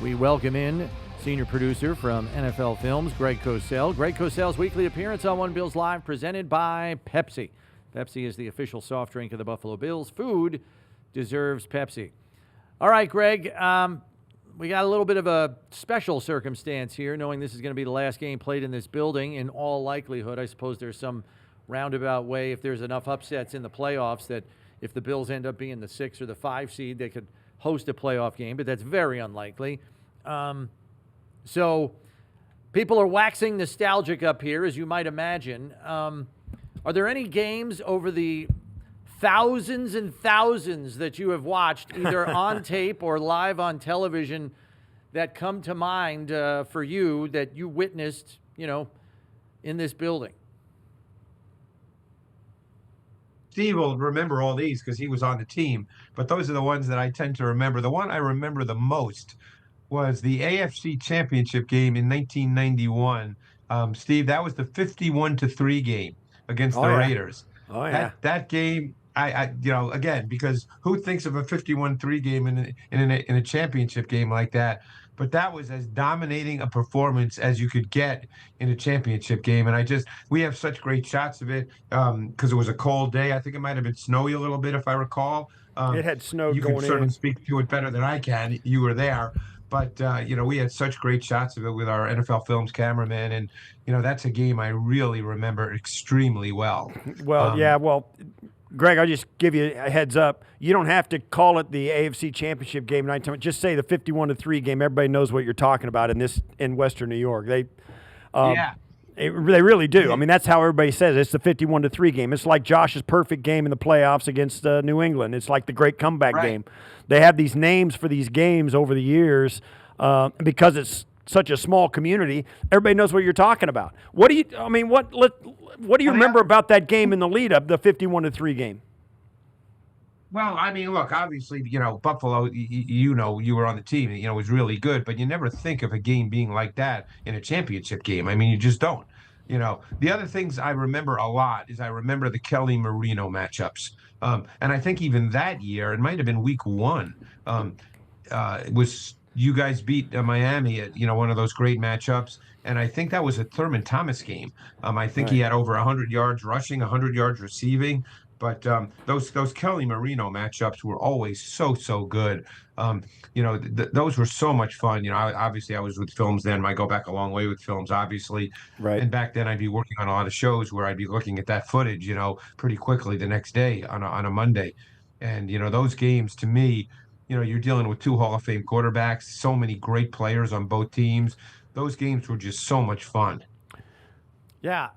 We welcome in senior producer from NFL Films, Greg Cosell. Greg Cosell's weekly appearance on One Bills Live, presented by Pepsi. Pepsi is the official soft drink of the Buffalo Bills. Food deserves Pepsi. All right, Greg, we got a little bit of a special circumstance here, knowing this is going to be the last game played in this building. In all likelihood, I suppose there's some roundabout way, if there's enough upsets in the playoffs, that if the Bills end up being the 6 or the 5 seed, they could host a playoff game, but that's very unlikely. So people are waxing nostalgic up here, as you might imagine. Are there any games over the thousands and thousands that you have watched, either on tape or live on television, that come to mind for you that you witnessed, in this building? Steve will remember all these because he was on the team, but those are the ones that I tend to remember. The one I remember the most was the AFC Championship game in 1991. Steve, that was the 51-3 game against the Raiders. Oh yeah. That game, again, because who thinks of a 51-3 game in a championship game like that? But that was as dominating a performance as you could get in a championship game. And we have such great shots of it because it was a cold day. I think it might have been snowy a little bit, if I recall. It had snowed You going can certainly in. speak to it better than I can. You were there. But, we had such great shots of it with our NFL Films cameraman. And, that's a game I really remember extremely well. Well, Greg, I'll just give you a heads up. You don't have to call it the AFC Championship game 9 times. Just say the 51-3 game. Everybody knows what you're talking about in Western New York. They really do. I mean, that's how everybody says it. It's the 51-3 game. It's like Josh's perfect game in the playoffs against New England. It's like the great comeback game. They have these names for these games over the years because it's such a small community. Everybody knows what you're talking about. What do you remember about that game in the lead up, the 51-3 game? Well, I mean, look, obviously, Buffalo, you were on the team, was really good, but you never think of a game being like that in a championship game. I mean, you just don't. The other things I remember a lot is I remember the Kelly Marino matchups. And I think even that year, it might have been week 1, it was you guys beat Miami at, one of those great matchups. And I think that was a Thurman Thomas game. I think he had over 100 yards rushing, 100 yards receiving. But those Kelly Marino matchups were always so good. Those were so much fun. Obviously I was with Films then. I go back a long way with Films, obviously. Right. And back then I'd be working on a lot of shows where I'd be looking at that footage, pretty quickly the next day on a Monday. And, those games to me, you're dealing with 2 Hall of Fame quarterbacks, so many great players on both teams. Those games were just so much fun. Yeah,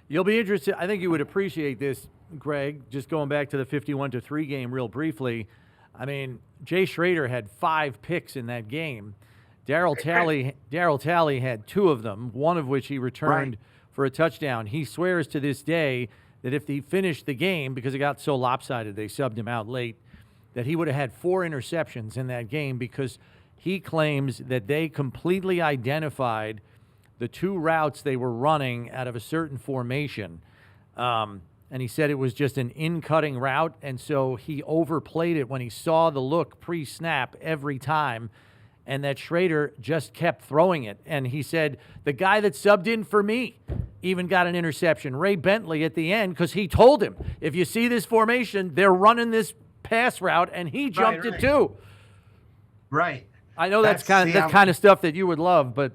you'll be interested. I think you would appreciate this, Greg, just going back to the 51-3 game real briefly. I mean, Jay Schrader had 5 picks in that game. Darryl Talley had 2 of them, one of which he returned for a touchdown. He swears to this day that if he finished the game, because it got so lopsided, they subbed him out late, that he would have had 4 interceptions in that game because he claims that they completely identified the 2 routes they were running out of a certain formation. And he said it was just an in-cutting route, and so he overplayed it when he saw the look pre-snap every time, and that Schrader just kept throwing it. And he said, the guy that subbed in for me even got an interception, Ray Bentley, at the end, because he told him, if you see this formation, they're running this pass route, and he jumped it too. Right. I know that's kind of stuff that you would love, but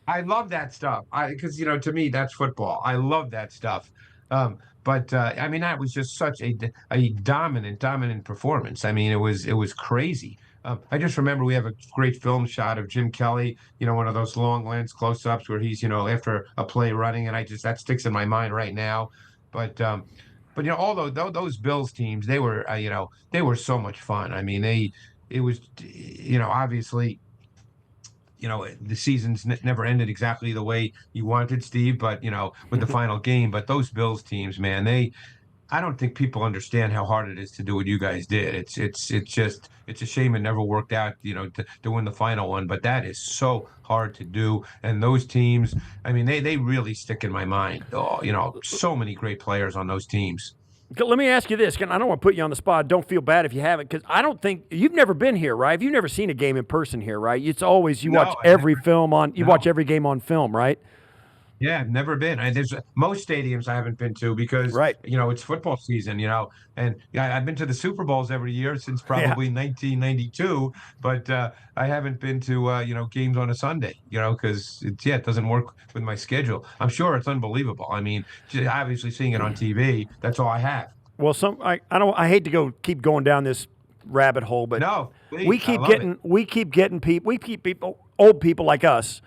I love that stuff. Because to me that's football. I love that stuff. But I mean, that was just such a dominant performance. I mean, it was crazy. I just remember we have a great film shot of Jim Kelly, one of those long lens close-ups where he's, after a play running, and that sticks in my mind right now. But although those Bills teams, they were so much fun. I mean, it was, obviously, the seasons never ended exactly the way you wanted, Steve, but, with the final game. But those Bills teams, man, I don't think people understand how hard it is to do what you guys did. It's a shame it never worked out, to win the final one. But that is so hard to do. And those teams, I mean, they really stick in my mind. Oh, so many great players on those teams. Let me ask you this. I don't want to put you on the spot. Don't feel bad if you haven't, because I don't think you've never been here, right? You've never seen a game in person here, right? It's always you No, watch I've every never. film on. You watch No. every game on film, right? Yeah, I've never been. There's most stadiums I haven't been to because Right. it's football season, and yeah, I've been to the Super Bowls every year since Yeah. probably 1992, but I haven't been to games on a Sunday, because it doesn't work with my schedule. I'm sure it's unbelievable. I mean, obviously seeing it on TV, that's all I have. Well, I hate to keep going down this rabbit hole, but No, please, I love it. we keep getting people, old people like us,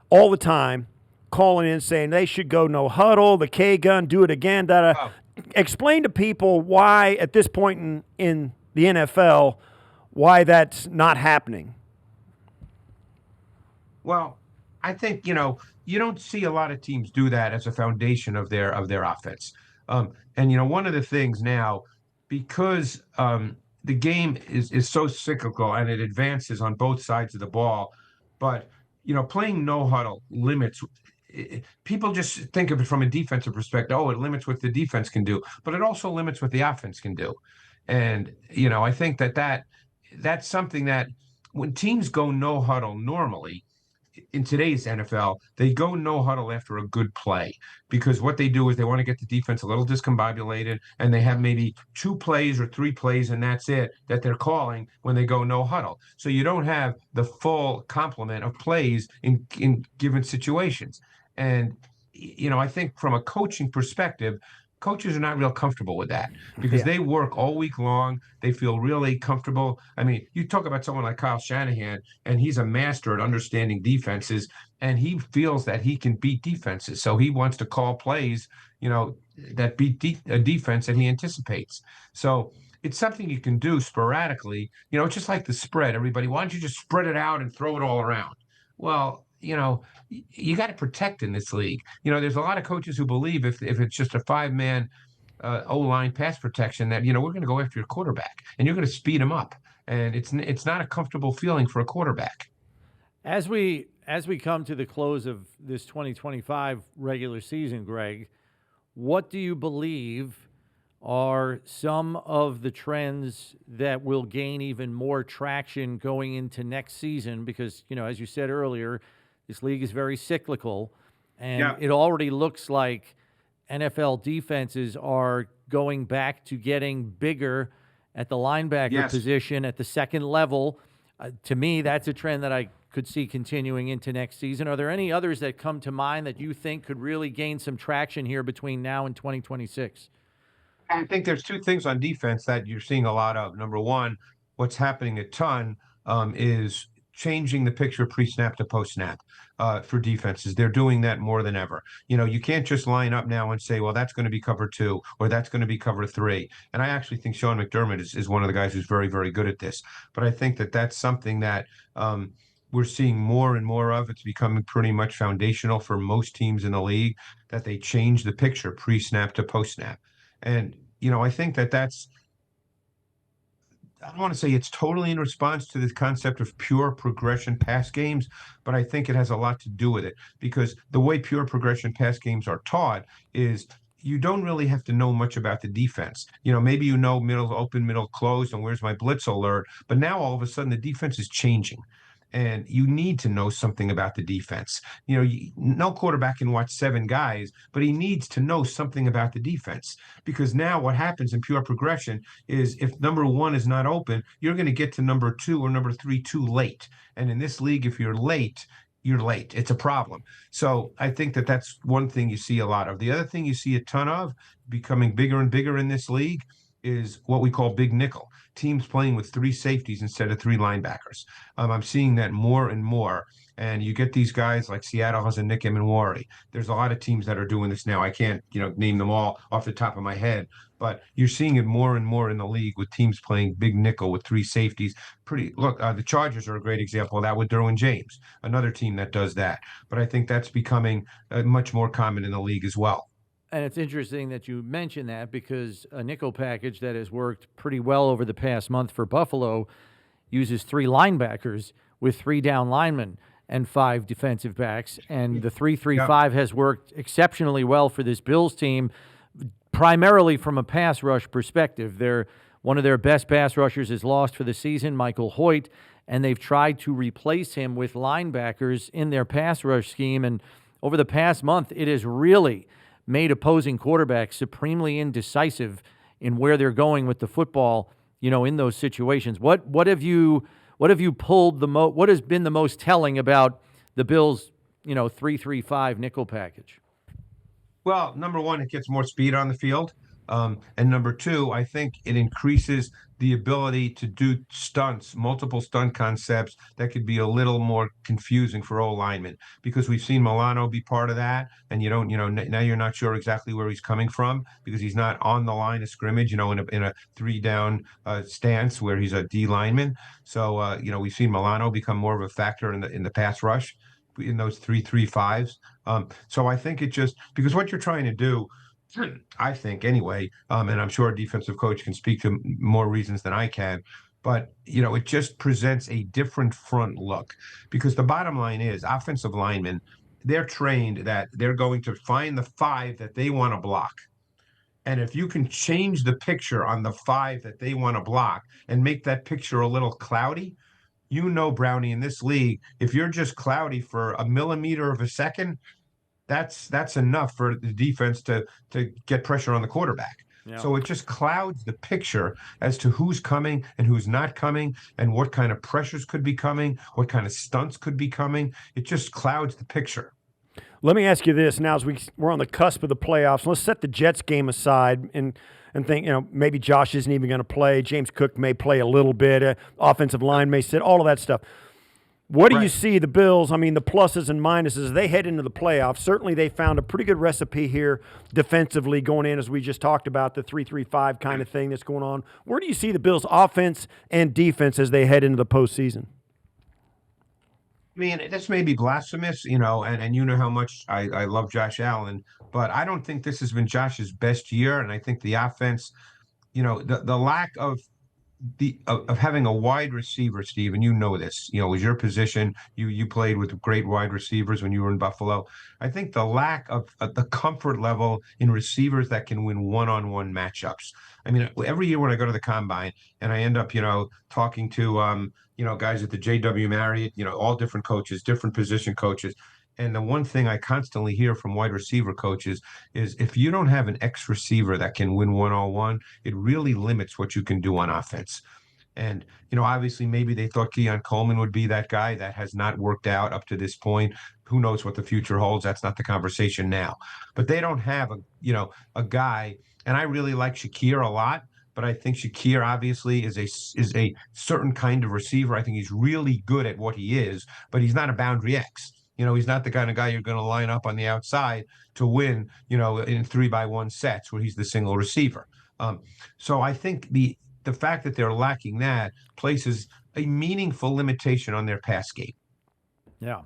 all the time, calling in saying they should go no huddle, the K gun, do it again. Oh, Explain to people why at this point in the NFL, why that's not happening. well, I think you don't see a lot of teams do that as a foundation of their offense. And one of the things now, because the game is so cyclical and it advances on both sides of the ball, but playing no huddle limits. People just think of it from a defensive perspective. Oh, it limits what the defense can do, but it also limits what the offense can do. And I think that's something that when teams go no huddle normally in today's NFL, they go no huddle after a good play because what they do is they want to get the defense a little discombobulated and they have maybe 2 plays or 3 plays and that's it that they're calling when they go no huddle. So you don't have the full complement of plays in given situations. And I think from a coaching perspective, coaches are not real comfortable with that because Yeah. they work all week long. They feel really comfortable. I mean, you talk about someone like Kyle Shanahan, and he's a master at understanding defenses, and he feels that he can beat defenses. So he wants to call plays, that beat a defense that he anticipates. So it's something you can do sporadically. It's just like the spread. Everybody, why don't you just spread it out and throw it all around? Well, you got to protect in this league. There's a lot of coaches who believe if it's just a 5-man O-line pass protection that we're going to go after your quarterback and you're going to speed him up, and it's not a comfortable feeling for a quarterback. As we come to the close of this 2025 regular season, Greg, what do you believe are some of the trends that will gain even more traction going into next season? Because, as you said earlier, this league is very cyclical, and it already looks like NFL defenses are going back to getting bigger at the linebacker position at the second level. To me, that's a trend that I could see continuing into next season. Are there any others that come to mind that you think could really gain some traction here between now and 2026? I think there's 2 things on defense that you're seeing a lot of. Number one, what's happening a ton is changing the picture pre-snap to post-snap for defenses. They're doing that more than ever. You can't just line up now and say, well, that's going to be cover 2 or that's going to be cover 3. And I actually think Sean McDermott is one of the guys who's very, very good at this. But I think that that's something that we're seeing more and more of. It's becoming pretty much foundational for most teams in the league that they change the picture pre-snap to post-snap. And, I think that's, I don't want to say it's totally in response to this concept of pure progression pass games, but I think it has a lot to do with it because the way pure progression pass games are taught is you don't really have to know much about the defense. Maybe middle open, middle closed, and where's my blitz alert, but now all of a sudden the defense is changing. And you need to know something about the defense. No quarterback can watch 7 guys, but he needs to know something about the defense because now what happens in pure progression is if number 1 is not open, you're going to get to number 2 or number 3 too late. And in this league, if you're late, you're late. It's a problem. So I think that that's one thing you see a lot of. The other thing you see a ton of becoming bigger and bigger in this league is what we call big nickel. Teams playing with 3 safeties instead of 3 linebackers. I'm seeing that more and more. And you get these guys like Seattle has a Nick Emenwari. There's a lot of teams that are doing this now. I can't, name them all off the top of my head, but you're seeing it more and more in the league with teams playing big nickel with 3 safeties. The Chargers are a great example of that with Derwin James, another team that does that. But I think that's becoming much more common in the league as well. And it's interesting that you mention that because a nickel package that has worked pretty well over the past month for Buffalo uses 3 linebackers with 3 down linemen and 5 defensive backs. And the 3-3-5 has worked exceptionally well for this Bills team. primarily from a pass rush perspective. One of their best pass rushers is lost for the season, Michael Hoyt, and they've tried to replace him with linebackers in their pass rush scheme. And over the past month, it has really made opposing quarterbacks supremely indecisive in where they're going with the football, in those situations. What have you pulled what has been the most telling about the Bills, 3-3-5 nickel package? Well, number one, it gets more speed on the field. And number two, I think it increases the ability to do stunts, multiple stunt concepts that could be a little more confusing for O linemen, because we've seen Milano be part of that. And now you're not sure exactly where he's coming from because he's not on the line of scrimmage, in a 3-down stance where he's a D lineman. So, we've seen Milano become more of a factor in the pass rush in those 3-3-5s. So I think it just because what you're trying to do, I think anyway, and I'm sure a defensive coach can speak to more reasons than I can, but it just presents a different front look, because the bottom line is offensive linemen, they're trained that they're going to find the 5 that they want to block. And if you can change the picture on the 5 that they want to block and make that picture a little cloudy, Brownie, in this league, if you're just cloudy for a millimeter of a second, that's enough for the defense to get pressure on the quarterback. Yeah. So it just clouds the picture as to who's coming and who's not coming and what kind of pressures could be coming, what kind of stunts could be coming. It just clouds the picture. Let me ask you this now, as we're on the cusp of the playoffs. Let's set the Jets game aside and think, maybe Josh isn't even going to play. James Cook may play a little bit. Offensive line may sit, all of that stuff. What do you see the Bills, the pluses and minuses, as they head into the playoffs? Certainly they found a pretty good recipe here defensively going in, as we just talked about, the 3-3-5 kind of thing that's going on. Where do you see the Bills' offense and defense as they head into the postseason? This may be blasphemous, and you know how much I love Josh Allen, but I don't think this has been Josh's best year. And I think the offense, the lack of having a wide receiver, Steve, and this, was your position. You played with great wide receivers when you were in Buffalo. I think the lack of the comfort level in receivers that can win one-on-one matchups. Every year when I go to the combine and I end up, talking to, guys at the JW Marriott, all different coaches, different position coaches. And the one thing I constantly hear from wide receiver coaches is if you don't have an X receiver that can win one-on-one, it really limits what you can do on offense. And, obviously maybe they thought Keon Coleman would be that guy. That has not worked out up to this point. Who knows what the future holds? That's not the conversation now. But they don't have a guy, and I really like Shakir a lot. But I think Shakir obviously is a certain kind of receiver. I think he's really good at what he is, but he's not a boundary X. He's not the kind of guy you're going to line up on the outside to win, in 3-by-1 sets where he's the single receiver. So I think the fact that they're lacking that places a meaningful limitation on their pass game. Yeah.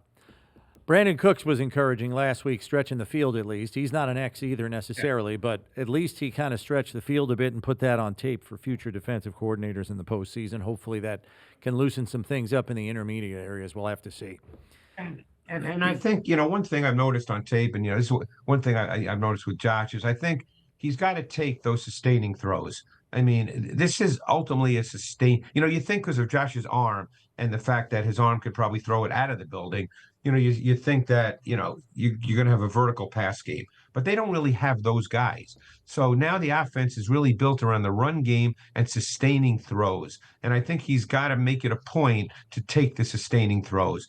Brandon Cooks was encouraging last week, stretching the field at least. He's not an X either necessarily, but at least he kind of stretched the field a bit and put that on tape for future defensive coordinators in the postseason. Hopefully that can loosen some things up in the intermediate areas. We'll have to see. And I think, one thing I've noticed on tape, and, this is one thing I've noticed with Josh, is I think he's got to take those sustaining throws. This is ultimately a sustain. You think because of Josh's arm and the fact that his arm could probably throw it out of the building, you think that, you're going to have a vertical pass game. But they don't really have those guys. So now the offense is really built around the run game and sustaining throws. And I think he's got to make it a point to take the sustaining throws.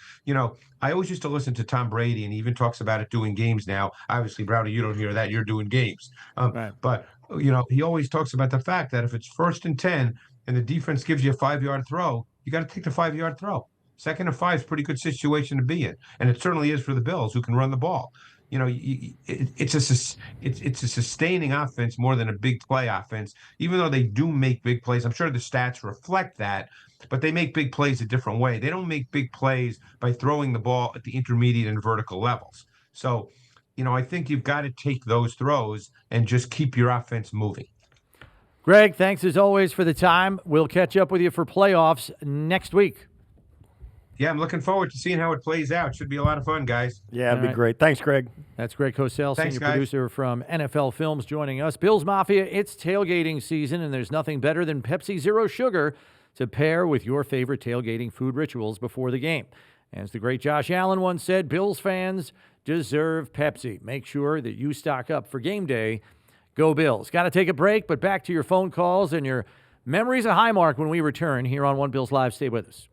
I always used to listen to Tom Brady, and he even talks about it doing games now. Obviously, Brownie, you don't hear that. You're doing games. Right. But, he always talks about the fact that if it's 1st and 10 and the defense gives you a 5-yard throw, you got to take the 5-yard throw. 2nd and 5 is a pretty good situation to be in. And it certainly is for the Bills, who can run the ball. It's a sustaining offense more than a big play offense, even though they do make big plays. I'm sure the stats reflect that, but they make big plays a different way. They don't make big plays by throwing the ball at the intermediate and vertical levels. So, I think you've got to take those throws and just keep your offense moving. Greg, thanks as always for the time. We'll catch up with you for playoffs next week. Yeah, I'm looking forward to seeing how it plays out. Should be a lot of fun, guys. Yeah, it'd be right. great. Thanks, Greg. That's Greg Cosell, Thanks, senior guys. producer from NFL Films, joining us. Bills Mafia, it's tailgating season, and there's nothing better than Pepsi Zero Sugar to pair with your favorite tailgating food rituals before the game. As the great Josh Allen once said, Bills fans deserve Pepsi. Make sure that you stock up for game day. Go Bills. Got to take a break, but back to your phone calls and your memories of Highmark when we return here on One Bills Live. Stay with us.